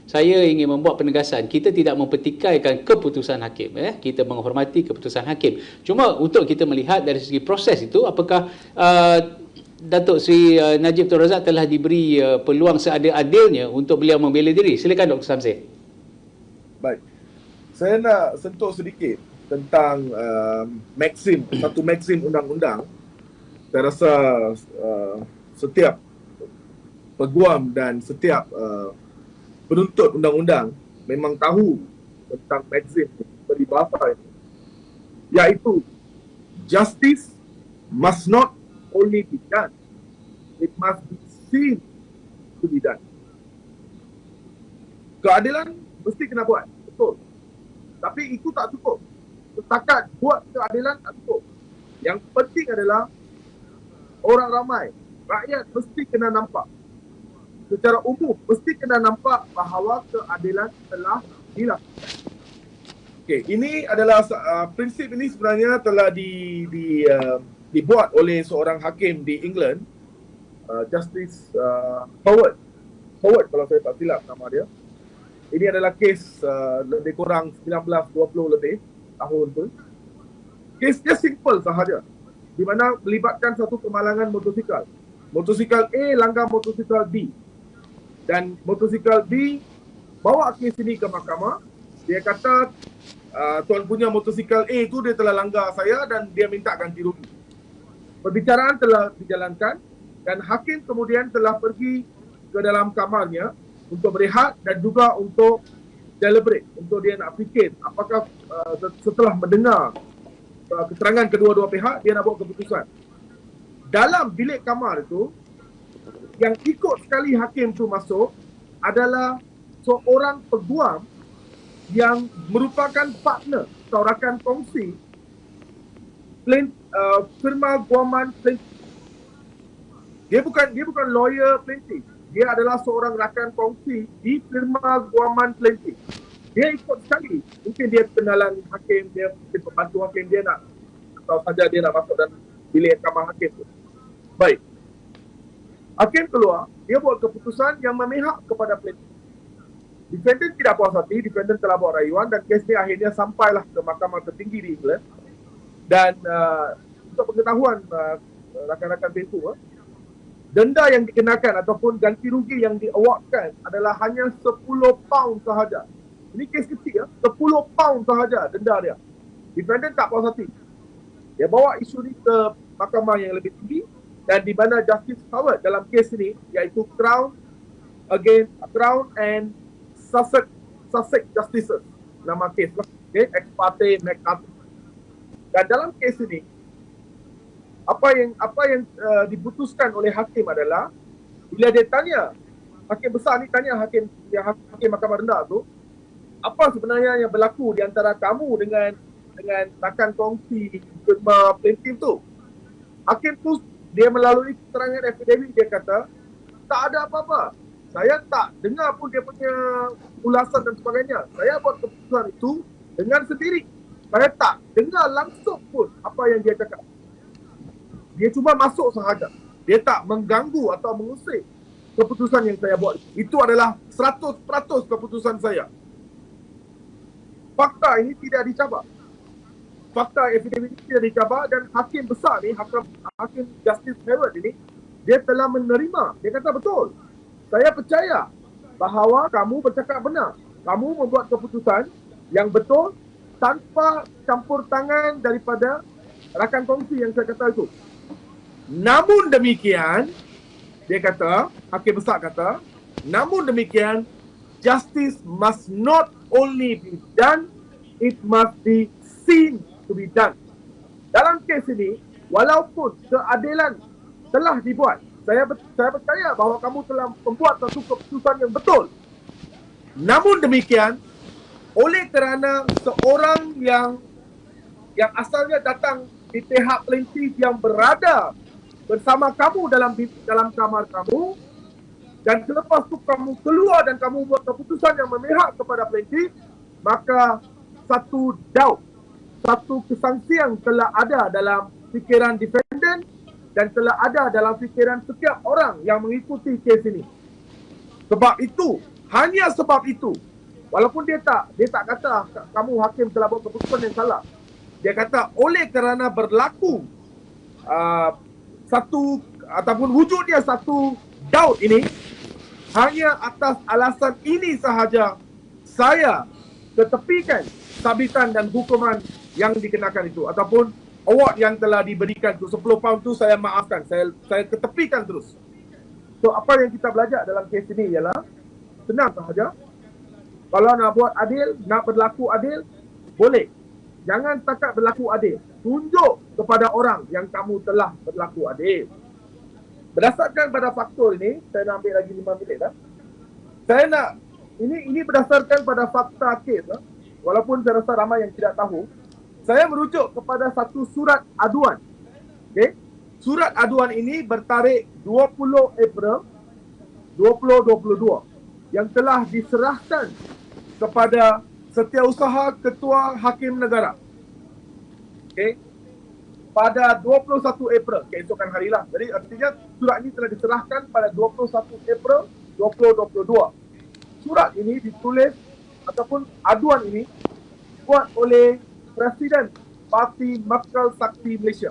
saya ingin membuat penegasan, kita tidak mempertikaikan keputusan hakim. Kita menghormati keputusan hakim. Cuma untuk kita melihat dari segi proses itu, apakah Datuk Seri Najib Tun Razak telah diberi peluang seadil-adilnya untuk beliau membela diri. Silakan Dr. Samsir. Baik. Saya nak sentuh sedikit tentang satu maksim undang-undang. Saya rasa setiap peguam dan setiap penuntut undang-undang memang tahu tentang maksim peribahasa ini, iaitu justice must not only be done, it must be seen to be done. Keadilan mesti kena buat, betul. Tapi itu tak cukup. Setakat buat keadilan tak cukup. Yang penting adalah orang ramai, rakyat mesti kena nampak. Secara umum, mesti kena nampak bahawa keadilan telah dilakukan. Okey, ini adalah prinsip ini sebenarnya telah dibuat oleh seorang hakim di England, Justice Howard kalau saya tak silap nama dia. Ini adalah kes lebih kurang 19-20 lebih tahun tu. Kes dia simple sahaja, di mana melibatkan satu kemalangan motosikal. Motosikal A langgar motosikal B. Dan motosikal B bawa kes ini ke mahkamah. Dia kata tuan punya motosikal A itu dia telah langgar saya dan dia minta ganti rugi. Perbicaraan telah dijalankan dan hakim kemudian telah pergi ke dalam kamarnya untuk berehat dan juga untuk deliberate, untuk dia nak fikir apakah setelah mendengar keterangan kedua-dua pihak dia nak buat keputusan. Dalam bilik kamar itu, yang ikut sekali hakim tu masuk adalah seorang peguam yang merupakan partner atau rakan kongsi firma guaman plaintiff. Dia bukan lawyer plaintiff. Dia adalah seorang rakan kongsi di firma guaman plaintiff. Dia ikut sekali. Mungkin dia kenalan hakim, dia mungkin pembantu hakim, dia nak atau saja dia nak masuk dalam bilik kamar hakim tu. Baik. Hakim keluar, dia buat keputusan yang memihak kepada plaintiff. Defendant tidak puas hati, defendant telah buat rayuan dan kes ni akhirnya sampailah ke mahkamah tertinggi di England. Dan untuk pengetahuan rakan-rakan Facebook, denda yang dikenakan ataupun ganti rugi yang di-awardkan adalah hanya 10 pound sahaja. Ini kes kecil, 10 pound sahaja denda dia. Defendant tak puas hati. Dia bawa isu ni ke mahkamah yang lebih tinggi dan di mana Justice Howard dalam kes ini, iaitu Crown and Sussex Justices, nama kes, okay, ex parte McCarthy. Dan dalam kes ini, apa yang diputuskan oleh hakim adalah bila dia tanya, hakim besar ni tanya hakim mahkamah rendah tu, apa sebenarnya yang berlaku di antara kamu dengan rakan kongsi firma plaintiff tu. Hakim tu dia melalui keterangan affidavit dia kata tak ada apa-apa. Saya tak dengar pun dia punya ulasan dan sebagainya. Saya buat keputusan itu dengan sendiri. Saya tak dengar langsung pun apa yang dia cakap. Dia cuma masuk sahaja. Dia tak mengganggu atau mengusik keputusan yang saya buat. Itu adalah 100% keputusan saya. Fakta ini tidak dicabar. Fakta affidavit ini tidak dicabar dan hakim besar ni, hakim Justice Howard ini, dia telah menerima. Dia kata betul. Saya percaya bahawa kamu bercakap benar. Kamu membuat keputusan yang betul tanpa campur tangan daripada rakan kongsi yang saya kata itu. Namun demikian, dia kata, hakim besar kata, namun demikian, justice must not only be done, it must be seen to be done. Dalam kes ini, walaupun keadilan telah dibuat, saya percaya bahawa kamu telah membuat satu keputusan yang betul. Namun demikian, oleh kerana seorang yang asalnya datang di pihak plaintiff yang berada bersama kamu dalam kamar kamu, dan selepas itu kamu keluar dan kamu buat keputusan yang memihak kepada plaintiff, maka satu doubt, satu kesangsian telah ada dalam fikiran defendant dan telah ada dalam fikiran setiap orang yang mengikuti kes ini. Sebab itu, Hanya sebab itu, walaupun dia tak kata kamu hakim telah buat keputusan yang salah. Dia kata oleh kerana berlaku satu ataupun wujudnya satu doubt ini, hanya atas alasan ini sahaja saya ketepikan sabitan dan hukuman yang dikenakan itu, ataupun award yang telah diberikan tu 10 pound tu saya maafkan, saya ketepikan terus. So apa yang kita belajar dalam kes ini ialah senang sahaja. Kalau nak buat adil, nak berlaku adil, boleh. Jangan setakat berlaku adil, tunjuk kepada orang yang kamu telah berlaku adil. Berdasarkan pada faktor ini, saya nak ambil lagi 5 minit dah. Saya nak, ini berdasarkan pada fakta kes. Walaupun saya rasa ramai yang tidak tahu, saya merujuk kepada satu surat aduan. Okay? Surat aduan ini bertarikh 20 April 2022 yang telah diserahkan kepada Setiausaha Ketua Hakim Negara. Okay? Pada 21 April, keesokan harilah. Jadi artinya surat ini telah diserahkan pada 21 April 2022. Surat ini ditulis ataupun aduan ini buat oleh Presiden Parti Markal Sakti Malaysia,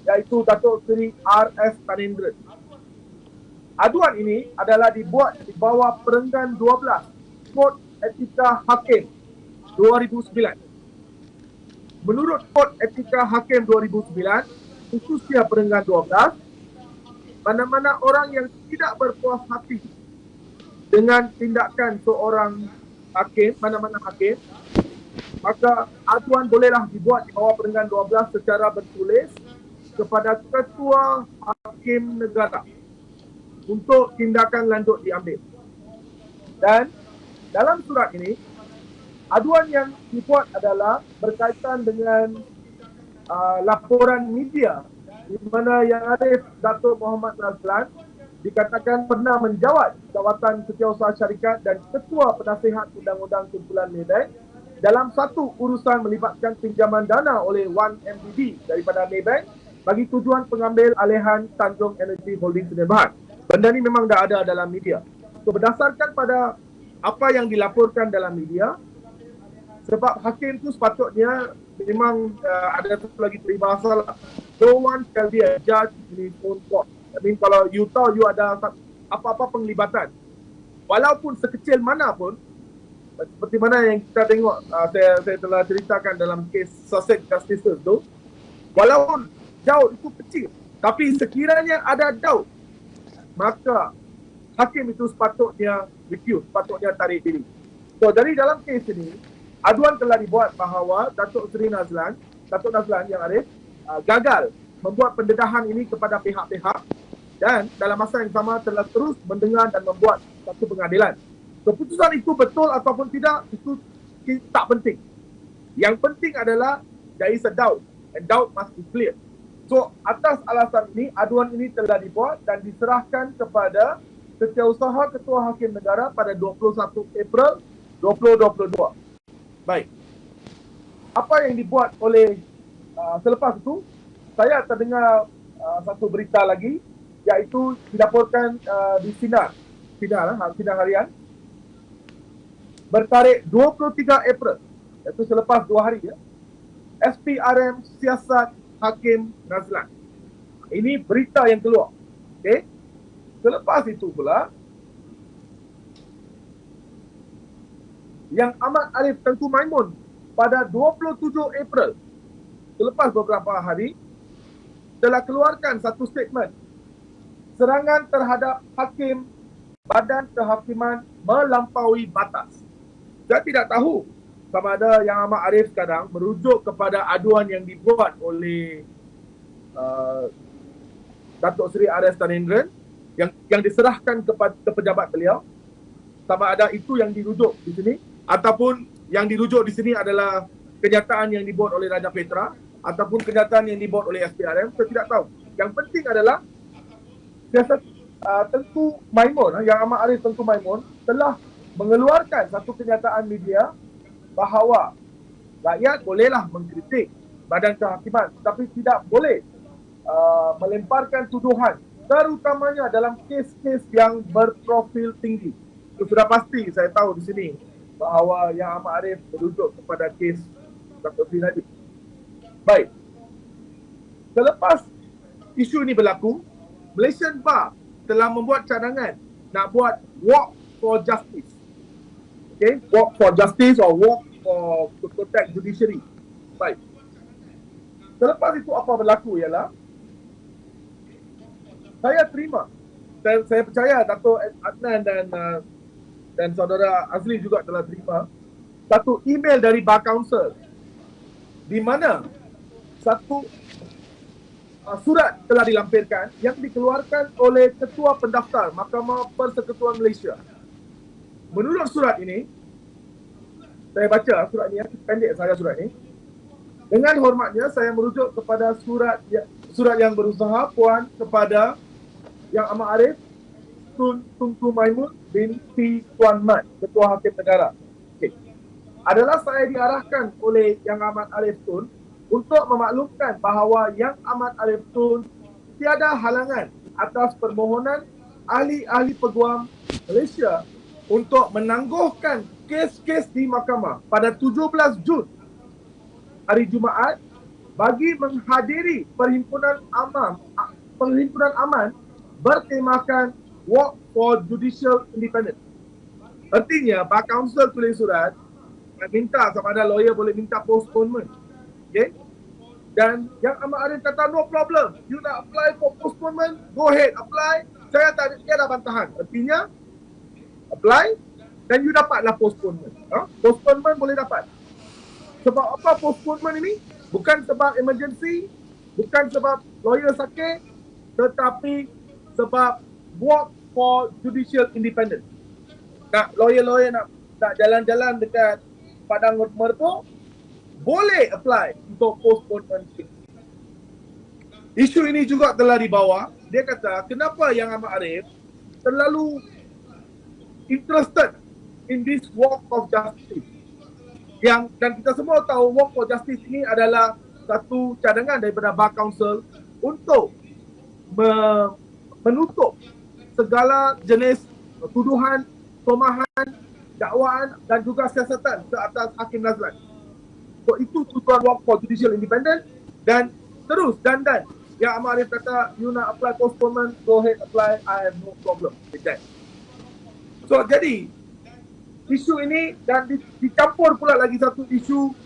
iaitu Datuk Seri R.S. Tanendran. Aduan ini adalah dibuat di bawah perenggan 12 Kod Etika Hakim 2009. Menurut Kod Etika Hakim 2009, khususnya perenggan 12, mana-mana orang yang tidak berpuas hati dengan tindakan seorang hakim, mana-mana hakim, maka aduan bolehlah dibuat di bawah perenggan 12 secara bertulis kepada Ketua Hakim Negara untuk tindakan lanjut diambil. Dan dalam surat ini, aduan yang dibuat adalah berkaitan dengan laporan media di mana Yang Arif Datuk Muhammad Razlan dikatakan pernah menjawat jawatan Setiausaha Syarikat dan Ketua Penasihat Undang-Undang Kumpulan Maybank dalam satu urusan melibatkan pinjaman dana oleh 1MDB daripada Maybank bagi tujuan pengambil alihan Tanjung Energy Holding Sdn Bhd. Benda ni memang dah ada dalam media. So berdasarkan pada apa yang dilaporkan dalam media, sebab hakim tu sepatutnya memang ada satu lagi peribahasa lah. No one shall be a judge in his own court. I mean, kalau you tahu you ada apa-apa penglibatan, walaupun sekecil mana pun, seperti mana yang kita tengok, saya telah ceritakan dalam kes Sussex Justices tu, walaupun doubt itu kecil, tapi sekiranya ada doubt, maka hakim itu sepatutnya recuse, sepatutnya tarik diri. So, dari dalam kes ini, aduan telah dibuat bahawa Datuk Seri Nazlan, Datuk Nazlan Yang Arif, gagal membuat pendedahan ini kepada pihak-pihak dan dalam masa yang sama telah terus mendengar dan membuat satu pengadilan. Keputusan itu betul ataupun tidak, itu tak penting. Yang penting adalah there is a doubt and doubt must be clear. So, atas alasan ini, aduan ini telah dibuat dan diserahkan kepada Setiausaha Ketua Hakim Negara pada 21 April 2022. Baik. Apa yang dibuat oleh selepas itu, saya terdengar satu berita lagi, iaitu dilaporkan di Sinar Harian bertarikh 23 April, iaitu selepas 2 hari ya. SPRM siasat Hakim Nazlan. Ini berita yang keluar. Okey. Selepas itu pula, Yang Amat Arif Tengku Maimun pada 27 April, selepas beberapa hari, telah keluarkan satu statement. Serangan terhadap hakim Badan Kehakiman melampaui batas. Saya tidak tahu sama ada Yang Amat Arif sekarang merujuk kepada aduan yang dibuat oleh Datuk Seri R.S. Tanendran yang diserahkan ke pejabat beliau, sama ada itu yang dirujuk di sini, ataupun yang dirujuk di sini adalah kenyataan yang dibuat oleh Raja Petra, ataupun kenyataan yang dibuat oleh SPRM. Saya tidak tahu. Yang penting adalah siasat Tengku Maimun, Yang Amat Arif Tengku Maimun telah mengeluarkan satu kenyataan media bahawa rakyat bolehlah mengkritik Badan Kehakiman, tapi tidak boleh melemparkan tuduhan, terutamanya dalam kes-kes yang berprofil tinggi. sudah pasti saya tahu di sini bahawa Yang Amat Arif merujuk kepada kes Dr. Sri Najib. Baik. Selepas isu ini berlaku, Malaysian Bar telah membuat cadangan nak buat walk for justice. Okay, walk for justice or walk for to protect judiciary. Baik. Selepas itu apa berlaku ialah saya terima dan saya percaya Dato' Adnan dan saudara Azli juga telah terima satu email dari Bar Council di mana satu surat telah dilampirkan yang dikeluarkan oleh Ketua Pendaftar Mahkamah Persekutuan Malaysia. Menurut surat ini, saya baca surat ini, pendek saja surat ini. Dengan hormatnya, saya merujuk kepada surat yang berusaha Puan kepada Yang Amat Arif Tunku Maimun binti Tuan Mat, Ketua Hakim Negara. Okay. Adalah saya diarahkan oleh Yang Amat Arif Tun untuk memaklumkan bahawa Yang Amat Arif Tun tiada halangan atas permohonan ahli-ahli peguam Malaysia untuk menangguhkan kes-kes di mahkamah pada 17 Jun hari Jumaat bagi menghadiri perhimpunan aman bertemakan Walk for Judicial Independence. Artinya, Bar Council tulis surat minta sama ada lawyer boleh minta postponement. Okay? Dan Yang Amat Arif kata no problem. You nak apply for postponement, go ahead apply. Saya tak ada bantahan. Artinya, apply dan you dapatlah postponement. Postponement boleh dapat. Sebab apa postponement ini? Bukan sebab emergency, bukan sebab lawyer sakit, tetapi sebab walk for judicial independence. Nak lawyer-lawyer nak jalan-jalan dekat Padang Mertu, boleh apply untuk postponement. Isu ini juga telah dibawa. Dia kata, kenapa Yang Amat Arif terlalu interested in this walk of justice? Dan kita semua tahu walk for justice ini adalah satu cadangan daripada Bar Council untuk menutup segala jenis tuduhan, tomahan, dakwaan dan juga siasatan ke atas Hakim Nazlan. So itu tujuan walk for judicial independence dan terus dan Yang Amat Arif kata you nak apply postponement, go ahead apply, I have no problem with that. So jadi isu ini dan dicampur pula lagi satu isu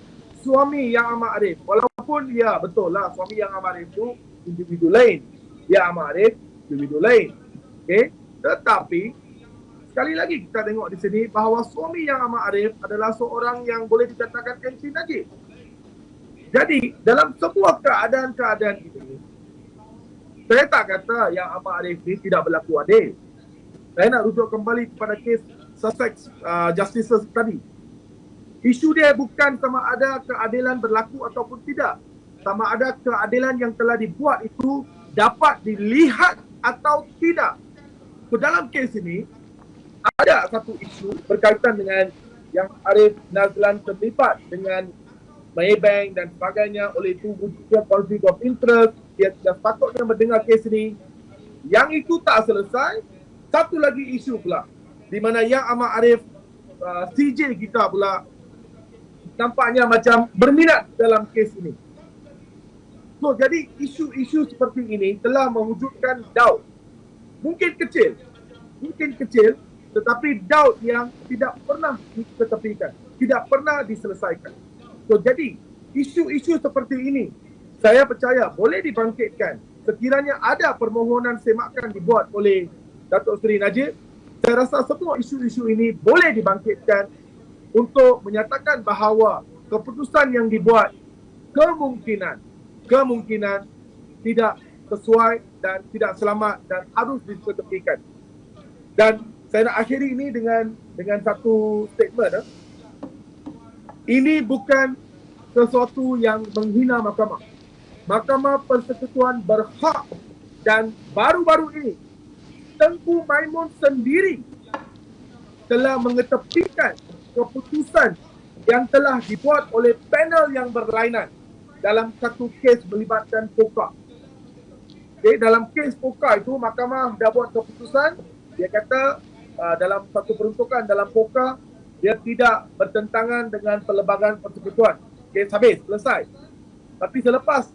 suami Yang Amat Arif. Walaupun ya betul lah suami Yang Amat Arif itu individu lain, Yang Amat Arif individu lain. Okay? Tetapi sekali lagi kita tengok di sini bahawa suami Yang Amat Arif adalah seorang yang boleh dikatakan MC Najib. Jadi dalam semua keadaan-keadaan ini, saya tak kata Yang Amat Arif ini tidak berlaku adil. Saya nak rujuk kembali kepada kes Sussex Justices tadi. Isu dia bukan sama ada keadilan berlaku ataupun tidak. Sama ada keadilan yang telah dibuat itu dapat dilihat atau tidak. So, dalam kes ini, ada satu isu berkaitan dengan Yang Arif Nazlan terlibat dengan Maybank dan sebagainya. Oleh itu, wujudnya conflict of interest. Dia tidak sepatutnya mendengar kes ini. Yang itu tak selesai. Satu lagi isu pula, di mana Yang Amat Arif CJ kita pula nampaknya macam berminat dalam kes ini. So, jadi isu-isu seperti ini telah mewujudkan doubt. Mungkin kecil, tetapi doubt yang tidak pernah diketepikan, tidak pernah diselesaikan. So, jadi isu-isu seperti ini, saya percaya boleh dibangkitkan sekiranya ada permohonan semakan dibuat oleh Datuk Seri Najib. Saya rasa semua isu-isu ini boleh dibangkitkan untuk menyatakan bahawa keputusan yang dibuat kemungkinan tidak sesuai dan tidak selamat dan harus diketepikan. Dan saya nak akhiri ini dengan satu statement. Ini bukan sesuatu yang menghina mahkamah. Mahkamah Persekutuan berhak dan baru-baru ini Tengku Maimun sendiri telah mengetepikan keputusan yang telah dibuat oleh panel yang berlainan dalam satu kes melibatkan poka. Okay, dalam kes poka itu mahkamah dah buat keputusan. Dia kata dalam satu peruntukan dalam poka, dia tidak bertentangan dengan Perlembagaan Persekutuan. Kes habis, selesai. Tapi selepas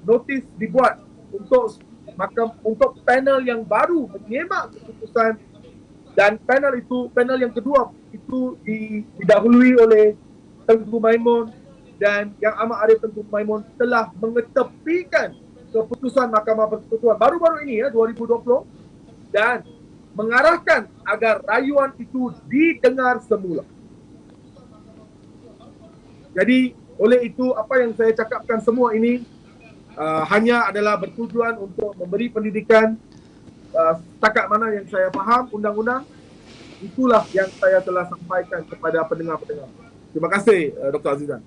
notis dibuat untuk panel yang baru menyemak keputusan, dan panel yang kedua itu didahului oleh Tengku Maimun, dan Yang Amat Arif Tengku Maimun telah mengetepikan keputusan Mahkamah Persekutuan baru-baru ini 2020 dan mengarahkan agar rayuan itu didengar semula. Jadi oleh itu apa yang saya cakapkan semua ini hanya adalah bertujuan untuk memberi pendidikan setakat mana yang saya faham undang-undang. Itulah yang saya telah sampaikan kepada pendengar-pendengar. Terima kasih Dr. Azizan.